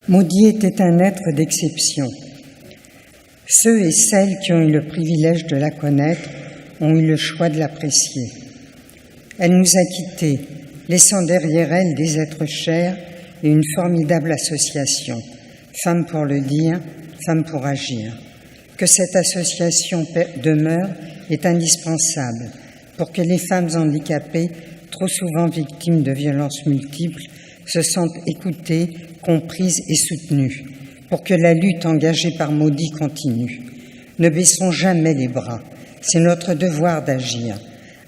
Maudit était un être d'exception. Ceux et celles qui ont eu le privilège de la connaître ont eu le choix de l'apprécier. Elle nous a quittés, laissant derrière elle des êtres chers et une formidable association, Femmes pour le dire, Femmes pour agir. Que cette association demeure est indispensable pour que les femmes handicapées, trop souvent victimes de violences multiples, se sentent écoutées, comprises et soutenues, pour que la lutte engagée par Maudit continue. Ne baissons jamais les bras, c'est notre devoir d'agir,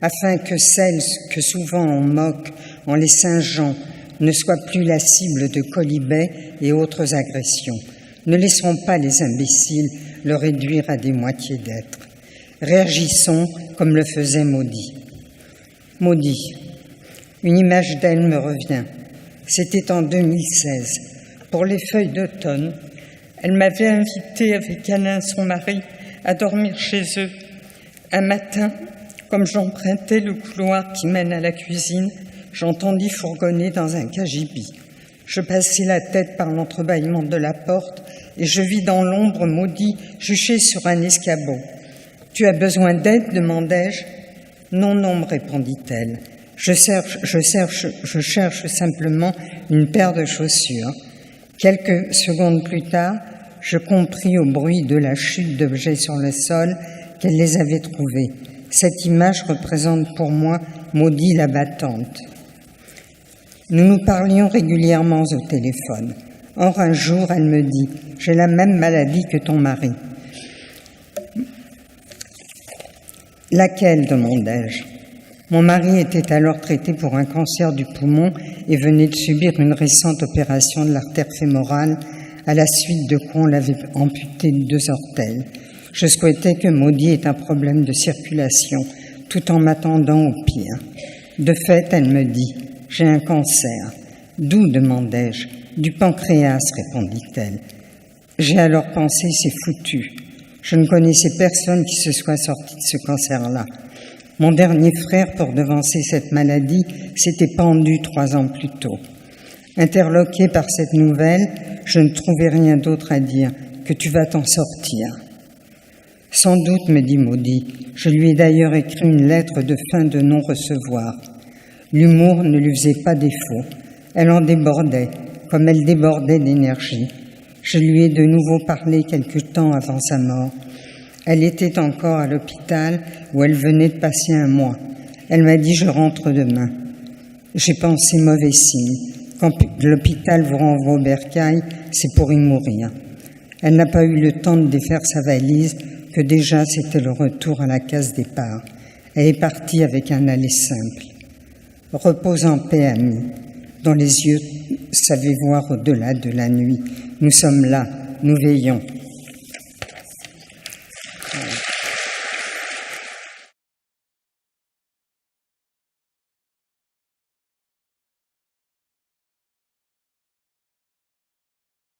afin que celles que souvent on moque en les singeant ne soient plus la cible de colibets et autres agressions. Ne laissons pas les imbéciles le réduire à des moitiés d'êtres. Réagissons comme le faisait Maudit. Maudit. Une image d'elle me revient. C'était en 2016. Pour les feuilles d'automne, elle m'avait invitée avec Alain, son mari, à dormir chez eux. Un matin, comme j'empruntais le couloir qui mène à la cuisine, j'entendis fourgonner dans un cagibi. Je passai la tête par l'entrebâillement de la porte et je vis dans l'ombre Maudit juché sur un escabeau. « Tu as besoin d'aide » demandai-je. « Non, non, me répondit-elle. Je cherche simplement une paire de chaussures. » Quelques secondes plus tard, je compris au bruit de la chute d'objets sur le sol qu'elle les avait trouvés. Cette image représente pour moi Maudit la battante. Nous nous parlions régulièrement au téléphone. Or, un jour, elle me dit « J'ai la même maladie que ton mari. » « Laquelle ?» demandai-je. Mon mari était alors traité pour un cancer du poumon et venait de subir une récente opération de l'artère fémorale, à la suite de quoi on l'avait amputé de 2 orteils. Je souhaitais que Maudit ait un problème de circulation, tout en m'attendant au pire. De fait, elle me dit « J'ai un cancer. »« D'où ?» demandai-je. « Du pancréas, répondit-elle. J'ai alors pensé « C'est foutu. » Je ne connaissais personne qui se soit sorti de ce cancer-là. Mon dernier frère, pour devancer cette maladie, s'était pendu 3 ans plus tôt. Interloqué par cette nouvelle, je ne trouvais rien d'autre à dire que « Tu vas t'en sortir ». Sans doute, me dit Maudit, je lui ai d'ailleurs écrit une lettre de fin de non-recevoir. L'humour ne lui faisait pas défaut. Elle en débordait, comme elle débordait d'énergie. Je lui ai de nouveau parlé quelque temps avant sa mort. Elle était encore à l'hôpital où elle venait de passer 1 mois. Elle m'a dit « Je rentre demain ». J'ai pensé mauvais signe. Quand l'hôpital vous renvoie au bercail, c'est pour y mourir. Elle n'a pas eu le temps de défaire sa valise, que déjà c'était le retour à la case départ. Elle est partie avec un aller simple. Repose en paix, ami, dont les yeux savaient voir au-delà de la nuit. Nous sommes là, nous veillons.